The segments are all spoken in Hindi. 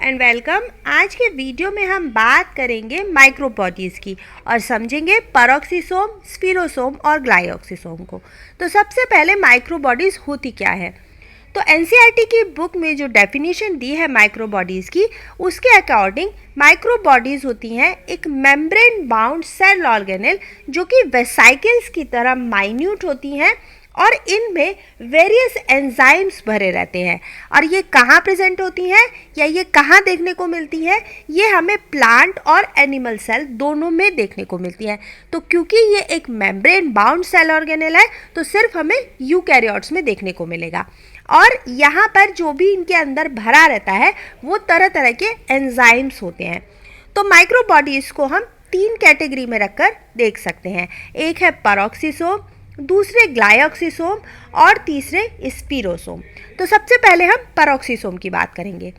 And welcome. आज के वीडियो में हम बात करेंगे माइक्रोबॉडीज़ की और समझेंगे पेरोक्सीसोम, स्फीरोसोम और ग्लाइऑक्सीसोम को। तो सबसे पहले माइक्रोबॉडीज़ होती क्या है? तो एनसीईआरटी की बुक में जो डेफिनेशन दी है माइक्रोबॉडीज़ की, उसके अकॉर्डिंग माइक्रोबॉडीज़ होती हैं एक मेम्ब्रेन बाउंड सेल ऑर्गेनेल जो कि वेसाइकल्स की तरह माइन्यूट होती हैं और इनमें वेरियस एंजाइम्स भरे रहते हैं। और ये कहाँ प्रेजेंट होती हैं या ये कहाँ देखने को मिलती है? ये हमें प्लांट और एनिमल सेल दोनों में देखने को मिलती है। तो क्योंकि ये एक मेम्ब्रेन बाउंड सेल ऑर्गेनेल है तो सिर्फ हमें यूकैरियोट्स में देखने को मिलेगा। और यहाँ पर जो भी इनके अंदर भरा रहता है वो तरह तरह के एंजाइम्स होते हैं। तो माइक्रोबॉडीज़ को हम 3 कैटेगरी में रखकर देख सकते हैं। एक है पेरोक्सीसोम, दूसरे ग्लाइऑक्सीसोम और तीसरे स्फीरोसोम। तो सबसे पहले हम पेरोक्सीसोम की बात करेंगे।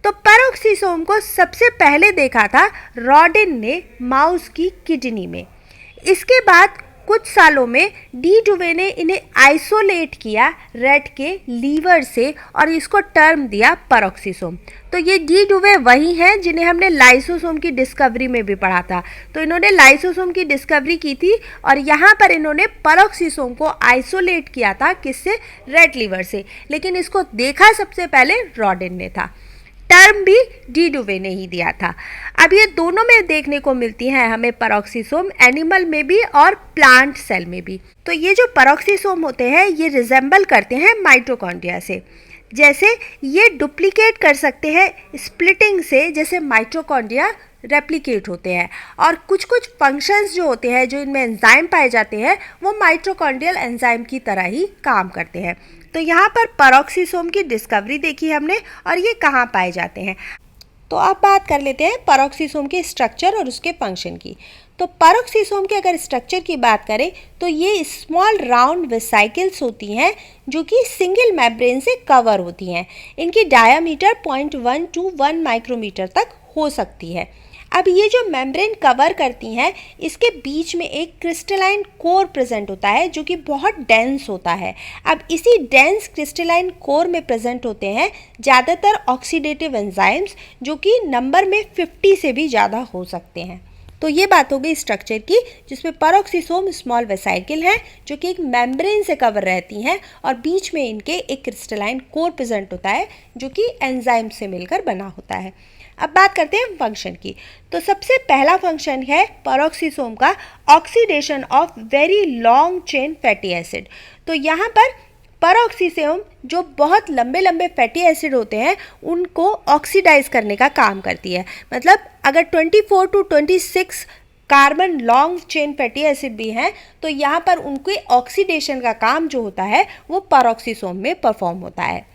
तो पेरोक्सीसोम को सबसे पहले देखा था रॉडिन ने माउस की किडनी में। इसके बाद कुछ सालों में डी डुवे ने इन्हें आइसोलेट किया रैट के लीवर से और इसको टर्म दिया पेरोक्सीसोम। तो ये डी डुवे वही हैं जिन्हें हमने लाइसोसोम की डिस्कवरी में भी पढ़ा था। तो इन्होंने लाइसोसोम की डिस्कवरी की थी और यहाँ पर इन्होंने पेरोक्सीसोम को आइसोलेट किया था, किससे? रैट लीवर से। लेकिन इसको देखा सबसे पहले रॉडिन ने था, टर्म भी डी डुवे ने ही दिया था। अब ये दोनों में देखने को मिलती है हमें पेरोक्सीसोम, एनिमल में भी और प्लांट सेल में भी। तो ये जो पेरोक्सीसोम होते हैं ये रिजेंबल करते हैं माइटोकॉन्ड्रिया से। जैसे ये डुप्लीकेट कर सकते हैं स्प्लिटिंग से, जैसे माइटोकॉन्ड्रिया रेप्लिकेट होते हैं। और कुछ कुछ फंक्शंस जो होते हैं, जो इनमें एंजाइम पाए जाते हैं, वो माइटोकॉन्ड्रियल एंजाइम की तरह ही काम करते हैं। तो यहाँ पर पेरोक्सीसोम की डिस्कवरी देखी हमने और ये कहाँ पाए जाते हैं। तो अब बात कर लेते हैं पेरोक्सीसोम के स्ट्रक्चर और उसके फंक्शन की। तो पेरोक्सीसोम के अगर स्ट्रक्चर की बात करें तो ये स्मॉल राउंड वेसाइकल्स होती हैं जो कि सिंगल मेम्ब्रेन से कवर होती हैं। इनकी डायामीटर 0.1 to 1 माइक्रोमीटर तक हो सकती है। अब ये जो मेम्ब्रेन कवर करती हैं, इसके बीच में एक क्रिस्टलाइन कोर प्रेजेंट होता है जो कि बहुत डेंस होता है। अब इसी डेंस क्रिस्टलाइन कोर में प्रेजेंट होते हैं ज़्यादातर ऑक्सीडेटिव एंजाइम्स जो कि नंबर में 50 से भी ज़्यादा हो सकते हैं। तो ये बात हो गई स्ट्रक्चर की, जिसमें पेरोक्सीसोम स्मॉल वेसाइकल हैं जो कि एक मेम्ब्रेन से कवर रहती हैं और बीच में इनके एक क्रिस्टलाइन कोर प्रेजेंट होता है जो कि एंजाइम से मिलकर बना होता है। अब बात करते हैं फंक्शन की। तो सबसे पहला फंक्शन है पेरोक्सीसोम का oxidation of very long chain fatty acid. तो यहाँ पर पेरोक्सीसोम जो बहुत लंबे लंबे फैटी एसिड होते हैं उनको ऑक्सीडाइज करने का काम करती है। मतलब अगर 24 to 26 carbon long chain fatty acid भी हैं तो यहाँ पर उनके ऑक्सीडेशन का काम जो होता है वो पेरोक्सीसोम में परफॉर्म होता है।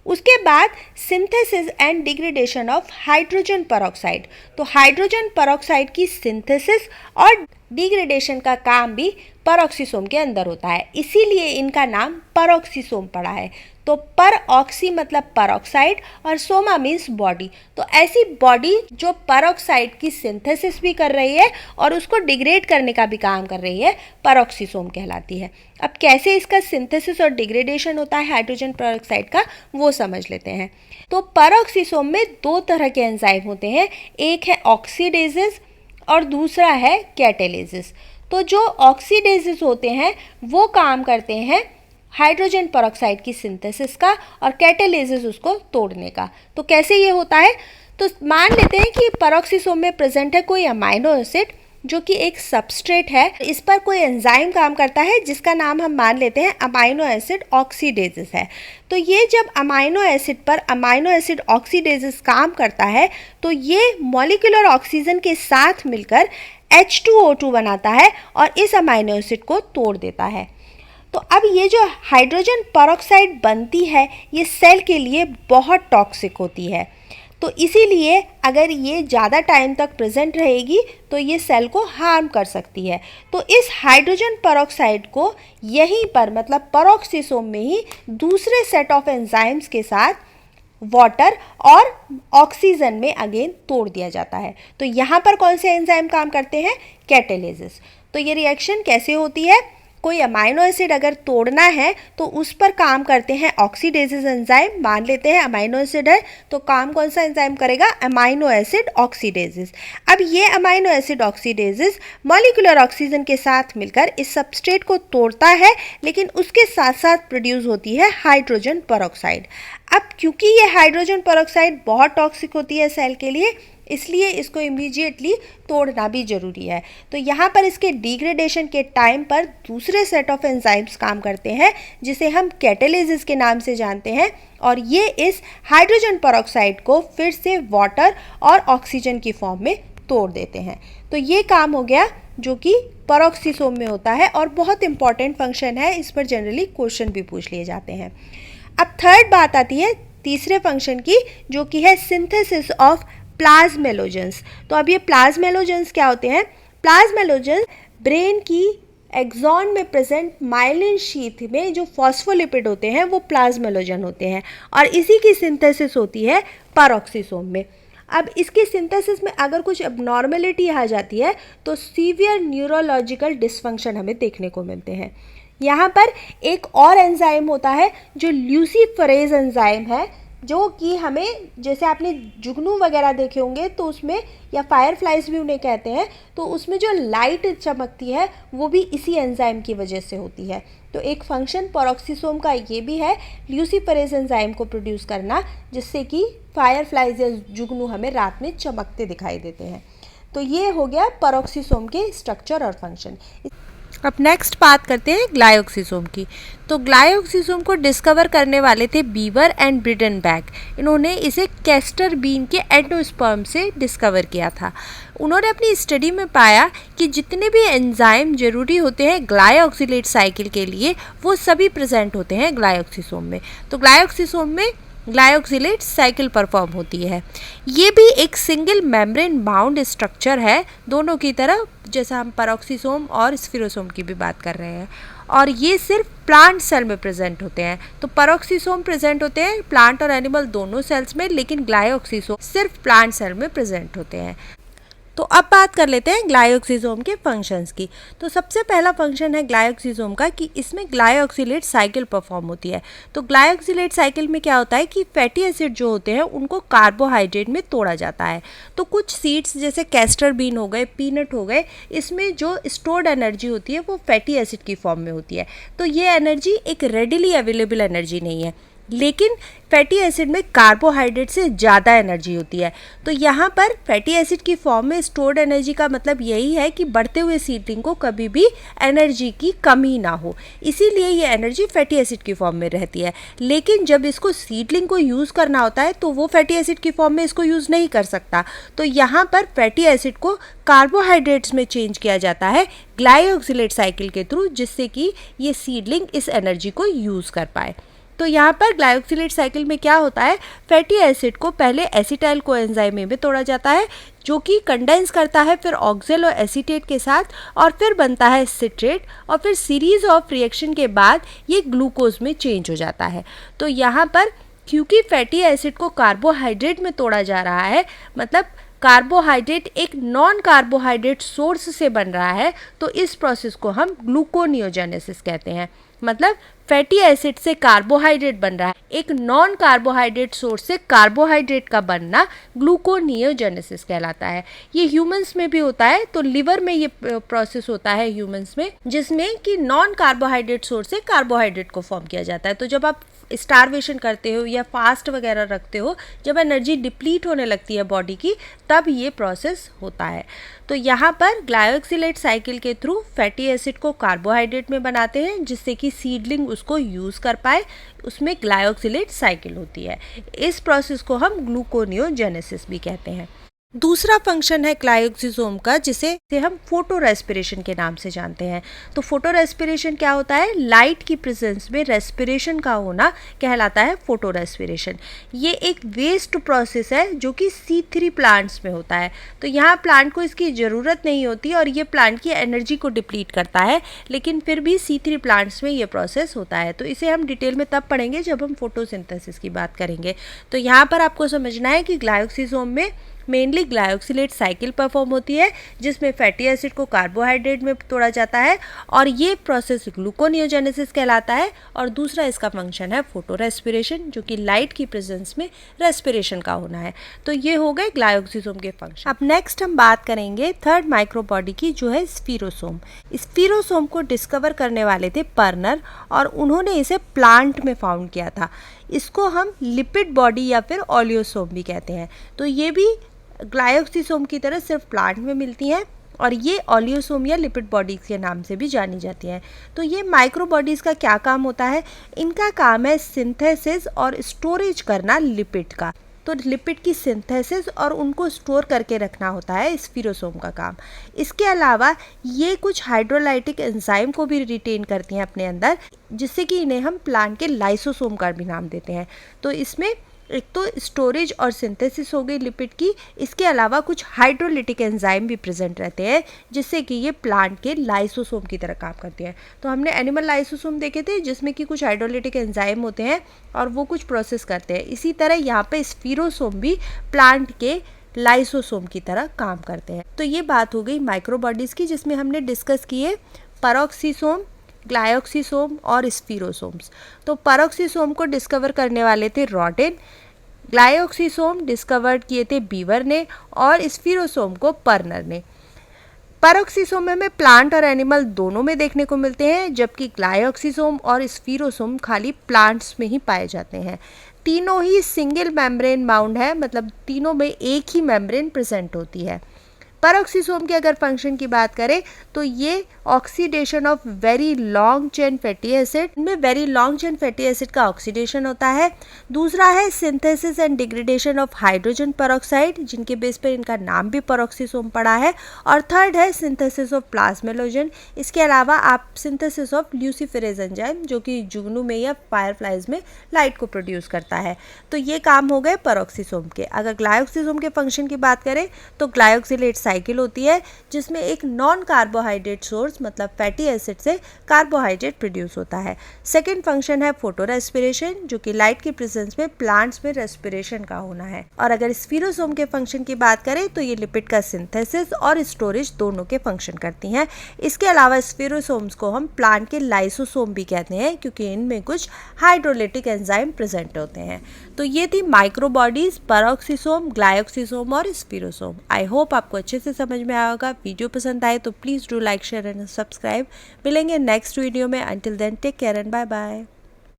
उसके बाद synthesis and degradation of hydrogen peroxide. तो हाइड्रोजन पेरोक्साइड की सिंथेसिस और डिग्रेडेशन का काम भी पेरोक्सीसोम के अंदर होता है, इसीलिए इनका नाम पेरोक्सीसोम पड़ा है। तो पर ऑक्सी मतलब पेरोक्साइड और सोमा मीन्स बॉडी। तो ऐसी बॉडी जो पेरोक्साइड की सिंथेसिस भी कर रही है और उसको डिग्रेड करने का भी काम कर रही है, पेरोक्सीसोम कहलाती है। अब कैसे इसका सिंथेसिस और डिग्रेडेशन होता है हाइड्रोजन पेरोक्साइड का, वो समझ लेते हैं। तो पेरोक्सीसोम में 2 तरह के एंजाइम होते हैं, एक है ऑक्सीडेजेस और दूसरा है कैटालेसिस। तो जो ऑक्सीडेजेस होते हैं वो काम करते हैं हाइड्रोजन पेरोक्साइड की सिंथेसिस का और कैटालेसिस उसको तोड़ने का। तो कैसे ये होता है? तो मान लेते हैं कि पेरोक्सीसोम में प्रेजेंट है कोई अमाइनो एसिड जो कि एक सबस्ट्रेट है, इस पर कोई एंजाइम काम करता है जिसका नाम हम मान लेते हैं अमाइनो एसिड ऑक्सीडेजेस है। तो ये जब अमाइनो एसिड पर अमाइनो एसिड ऑक्सीडेजेस काम करता है तो ये मॉलिक्यूलर ऑक्सीजन के साथ मिलकर H2O2 बनाता है और इस अमाइनो एसिड को तोड़ देता है। तो अब ये जो हाइड्रोजन पेरोक्साइड बनती है ये सेल के लिए बहुत टॉक्सिक होती है। तो इसीलिए अगर ये ज़्यादा टाइम तक प्रेजेंट रहेगी तो ये सेल को हार्म कर सकती है। तो इस हाइड्रोजन पेरोक्साइड को यहीं पर मतलब पेरोक्सीसोम में ही दूसरे सेट ऑफ एंजाइम्स के साथ वाटर और ऑक्सीजन में अगेन तोड़ दिया जाता है। तो यहाँ पर कौन से एंजाइम काम करते हैं? कैटालेसिस। तो ये रिएक्शन कैसे होती है? कोई अमाइनो एसिड अगर तोड़ना है तो उस पर काम करते हैं ऑक्सीडेजेस एंजाइम। मान लेते हैं अमाइनो एसिड है तो काम कौन सा एंजाइम करेगा, अमाइनो एसिड ऑक्सीडेजेस। अब ये अमाइनो एसिड ऑक्सीडेजेस मॉलिक्यूलर ऑक्सीजन के साथ मिलकर इस सबस्ट्रेट को तोड़ता है, लेकिन उसके साथ साथ प्रोड्यूस होती है हाइड्रोजन पेरोक्साइड। अब क्योंकि ये हाइड्रोजन पेरोक्साइड बहुत टॉक्सिक होती है सेल के लिए, इसलिए इसको इमीडिएटली तोड़ना भी ज़रूरी है। तो यहाँ पर इसके डिग्रेडेशन के टाइम पर दूसरे सेट ऑफ एंजाइम्स काम करते हैं जिसे हम कैटालिसिस के नाम से जानते हैं, और ये इस हाइड्रोजन पेरोक्साइड को फिर से वाटर और ऑक्सीजन की फॉर्म में तोड़ देते हैं। तो ये काम हो गया जो कि पेरोक्सीसोम में होता है और बहुत इंपॉर्टेंट फंक्शन है, इस पर जनरली क्वेश्चन भी पूछ लिए जाते हैं। अब थर्ड बात आती है तीसरे फंक्शन की, जो कि है सिंथेसिस ऑफ प्लाज्मेलोजेंस। तो अब ये प्लाज्मेलोजेंस क्या होते हैं? प्लाज्मेलोजेंस ब्रेन की एक्सॉन में प्रेजेंट माइलिन शीथ में जो फॉस्फोलिपिड होते हैं वो प्लाज्मेलोजन होते हैं, और इसी की सिंथेसिस होती है पेरोक्सीसोम में। अब इसकी सिंथेसिस में अगर कुछ एबनॉर्मेलिटी आ जाती है तो सीवियर न्यूरोलॉजिकल डिसफंक्शन हमें देखने को मिलते हैं। यहाँ पर एक और एंजाइम होता है जो ल्यूसीफरेज एंजाइम है, जो कि हमें, जैसे आपने जुगनू वगैरह देखे होंगे तो उसमें, या फायरफ्लाइज भी उन्हें कहते हैं, तो उसमें जो लाइट चमकती है वो भी इसी एंजाइम की वजह से होती है। तो एक फंक्शन पेरोक्सीसोम का ये भी है ल्यूसीफरेज एंजाइम को प्रोड्यूस करना, जिससे कि फायरफ्लाइज या जुगनू हमें रात में चमकते दिखाई देते हैं। तो ये हो गया पेरोक्सीसोम के स्ट्रक्चर और फंक्शन। अब नेक्स्ट बात करते हैं ग्लाइकोक्सिसोम की। तो ग्लाइकोक्सिसोम को डिस्कवर करने वाले थे बीवर एंड ब्रिडनबैक। इन्होंने इसे कैस्टर बीन के एंडोस्पर्म से डिस्कवर किया था। उन्होंने अपनी स्टडी में पाया कि जितने भी एंजाइम जरूरी होते हैं ग्लाइकोक्सिलेट साइकिल के लिए वो सभी प्रेजेंट होते हैं ग्लाइकोक्सिसोम में। तो ग्लाइकोक्सिसोम में ग्लाइकोक्सिलेट साइकिल परफॉर्म होती है। ये भी एक सिंगल मेम्ब्रेन बाउंड स्ट्रक्चर है दोनों की तरह, जैसा हम पेरोक्सीसोम और स्फीरोसोम की भी बात कर रहे हैं, और ये सिर्फ प्लांट सेल में प्रेजेंट होते हैं। तो पेरोक्सीसोम प्रेजेंट होते हैं प्लांट और एनिमल दोनों सेल्स में, लेकिन ग्लाइकोक्सिसोम सिर्फ प्लांट सेल में प्रेजेंट होते हैं। तो अब बात कर लेते हैं ग्लाइकोक्सिसोम के फंक्शंस की। तो सबसे पहला फंक्शन है ग्लाइकोक्सिसोम का कि इसमें ग्लाइकोक्सिलेट साइकिल परफॉर्म होती है। तो ग्लाइकोक्सिलेट साइकिल में क्या होता है कि फैटी एसिड जो होते हैं उनको कार्बोहाइड्रेट में तोड़ा जाता है। तो कुछ सीड्स जैसे कैस्टर बीन हो गए, पीनट हो गए, इसमें जो स्टोर्ड एनर्जी होती है वो फैटी एसिड की फॉर्म में होती है। तो ये एनर्जी एक रेडिली अवेलेबल एनर्जी नहीं है, लेकिन फैटी एसिड में कार्बोहाइड्रेट से ज़्यादा एनर्जी होती है। तो यहाँ पर फैटी एसिड की फॉर्म में स्टोर्ड एनर्जी का मतलब यही है कि बढ़ते हुए सीडलिंग को कभी भी एनर्जी की कमी ना हो, इसीलिए ये एनर्जी फैटी एसिड की फॉर्म में रहती है। लेकिन जब इसको सीडलिंग को यूज़ करना होता है तो वो फैटी एसिड की फॉर्म में इसको यूज़ नहीं कर सकता। तो यहाँ पर फैटी एसिड को कार्बोहाइड्रेट्स में चेंज किया जाता है ग्लाइकोक्सिलेट साइकिल के थ्रू, जिससे कि ये सीडलिंग इस एनर्जी को यूज़ कर पाए। तो यहाँ पर ग्लाइकोक्सिलेट साइकिल में क्या होता है, फैटी एसिड को पहले एसिटाइल कोएंजाइम में तोड़ा जाता है, जो कि कंडेंस करता है फिर ऑक्जेल और एसीटेट के साथ, और फिर बनता है सिट्रेट, और फिर सीरीज ऑफ रिएक्शन के बाद ये ग्लूकोज में चेंज हो जाता है। तो यहाँ पर क्योंकि फैटी एसिड को कार्बोहाइड्रेट में तोड़ा जा रहा है, मतलब कार्बोहाइड्रेट एक नॉन कार्बोहाइड्रेट सोर्स से बन रहा है, तो इस प्रोसेस को हम ग्लूकोनियोजेनेसिस कहते हैं। मतलब फैटी एसिड से कार्बोहाइड्रेट बन रहा है, एक नॉन कार्बोहाइड्रेट सोर्स से कार्बोहाइड्रेट का बनना ग्लूकोनियोजेनेसिस कहलाता है। ये ह्यूमंस में भी होता है। तो लिवर में ये प्रोसेस होता है ह्यूमंस में, जिसमें कि नॉन कार्बोहाइड्रेट सोर्स से कार्बोहाइड्रेट को फॉर्म किया जाता है। तो जब आप स्टारवेशन करते हो या फास्ट वगैरह रखते हो, जब एनर्जी डिप्लीट होने लगती है बॉडी की, तब ये प्रोसेस होता है। तो यहाँ पर ग्लाइकोक्सिलेट साइकिल के थ्रू फैटी एसिड को कार्बोहाइड्रेट में बनाते हैं, जिससे कि सीडलिंग उसको यूज़ कर पाए, उसमें ग्लाइकोक्सिलेट साइकिल होती है। इस प्रोसेस को हम ग्लूकोनियोजेनेसिस भी कहते हैं। दूसरा फंक्शन है ग्लाइकोक्सिसोम का, जिसे हम फोटो रेस्पिरेशन के नाम से जानते हैं। तो फोटो रेस्पिरेशन क्या होता है, लाइट की प्रेजेंस में रेस्पिरेशन का होना कहलाता है फोटो रेस्पिरेशन। ये एक वेस्ट प्रोसेस है जो कि C3 प्लांट्स में होता है। तो यहाँ प्लांट को इसकी ज़रूरत नहीं होती और ये प्लांट की एनर्जी को डिप्लीट करता है, लेकिन फिर भी C3 प्लांट्स में ये प्रोसेस होता है। तो इसे हम डिटेल में तब पढ़ेंगे जब हम फोटोसिंथेसिस की बात करेंगे। तो यहाँ पर आपको समझना है कि ग्लाइकोक्सिसोम में मेनली ग्लाइकोसिलेट साइकिल परफॉर्म होती है, जिसमें फैटी एसिड को कार्बोहाइड्रेट में तोड़ा जाता है और ये प्रोसेस ग्लूकोनियोजेनेसिस कहलाता है। और दूसरा इसका फंक्शन है फोटो रेस्पिरेशन, जो कि लाइट की प्रेजेंस में रेस्पिरेशन का होना है। तो ये हो गए ग्लाइकोसिसोम के फंक्शन। अब नेक्स्ट हम बात करेंगे थर्ड माइक्रोबॉडी की, जो है स्फीरोसोम। स्फीरोसोम को डिस्कवर करने वाले थे पर्नर और उन्होंने इसे प्लांट में फाउंड किया था। इसको हम लिपिड बॉडी या फिर ओलियोसोम भी कहते हैं। तो ये भी ग्लाइकोसिसोम की तरह सिर्फ प्लांट में मिलती हैं और ये ओलियोसोम या लिपिड बॉडीज़ के नाम से भी जानी जाती हैं। तो ये माइक्रो बॉडीज़ का क्या काम होता है? इनका काम है सिंथेसिस और स्टोरेज करना लिपिड का। तो लिपिड की सिंथेसिस और उनको स्टोर करके रखना होता है स्फीरोसोम का काम। इसके अलावा ये कुछ हाइड्रोलाइटिक एंजाइम को भी रिटेन करती हैं अपने अंदर, जिससे कि इन्हें हम प्लांट के लाइसोसोम का भी नाम देते हैं। तो इसमें एक तो स्टोरेज और सिंथेसिस हो गई लिपिड की, इसके अलावा कुछ हाइड्रोलिटिक एंजाइम भी प्रेजेंट रहते हैं, जिससे कि ये प्लांट के लाइसोसोम की तरह काम करते हैं। तो हमने एनिमल लाइसोसोम देखे थे, जिसमें कि कुछ हाइड्रोलिटिक एंजाइम होते हैं और वो कुछ प्रोसेस करते हैं। इसी तरह यहाँ पे स्फीरोसोम भी प्लांट के लाइसोसोम की तरह काम करते हैं। तो ये बात हो गई माइक्रोबॉडीज़ की, जिसमें हमने डिस्कस किए पैरोक्सिसोम, ग्लाइकोसिसोम और स्फीरोसोम्स। तो पैरोक्सिसोम को डिस्कवर करने वाले थे रॉडेन, ग्लाइकोसिसोम डिस्कवर किए थे बीवर ने और स्फीरोसोम को पर्नर ने। पैरोक्सिसोम में हमें प्लांट और एनिमल दोनों में देखने को मिलते हैं, जबकि ग्लाइकोसिसोम और स्फीरोसोम खाली प्लांट्स में ही पाए जाते हैं। तीनों ही सिंगल मेम्ब्रेन बाउंड है, मतलब तीनों में एक ही मेम्ब्रेन प्रेजेंट होती है। पैरोक्सिसोम के अगर फंक्शन की बात करें तो ये oxidation of very long chain fatty acid, इनमें very long chain fatty acid का ऑक्सीडेशन होता है। दूसरा है synthesis and degradation of hydrogen peroxide, जिनके बेस पर इनका नाम भी पैरोक्सिसोम पड़ा है। और थर्ड है सिंथेसिस ऑफ प्लाज्मेलोजन। इसके अलावा आप सिंथेसिस ऑफ ल्यूसीफेरेज एंजाइम, जो कि जुगनू में या फायरफ्लाइज में लाइट को प्रोड्यूस करता है। तो ये काम हो गए पैरोक्सिसोम के। अगर ग्लाइकोसिसोम के फंक्शन की बात करें तो ग्लाइकोसिलेट साइकिल होती है, जिसमें एक नॉन कार्बोहाइड्रेट सोर्स मतलब फैटी एसिड से कार्बोहाइड्रेट प्रोड्यूस होता है। सेकंड फंक्शन है फोटो रेस्पिरेशन, जो कि लाइट की प्रेजेंस में प्लांट्स में रेस्पिरेशन का होना है। और अगर स्फीरोसोम के फंक्शन की बात करें तो ये लिपिड का सिंथेसिस और स्टोरेज दोनों के फंक्शन करती हैं। इसके अलावा स्फीरोसोम्स को हम प्लांट के लाइसोसोम भी कहते हैं, क्योंकि इनमें कुछ हाइड्रोलिटिक एंजाइम प्रेजेंट होते हैं। तो ये थी माइक्रोबॉडीज, पैरोक्सिसोम, ग्लाइकोसिसोम और स्फीरोसोम। आई होप आपको अच्छे से समझ में आया होगा। वीडियो पसंद आए तो please do like, share and subscribe. मिलेंगे नेक्स्ट वीडियो में। Until then take care and bye bye.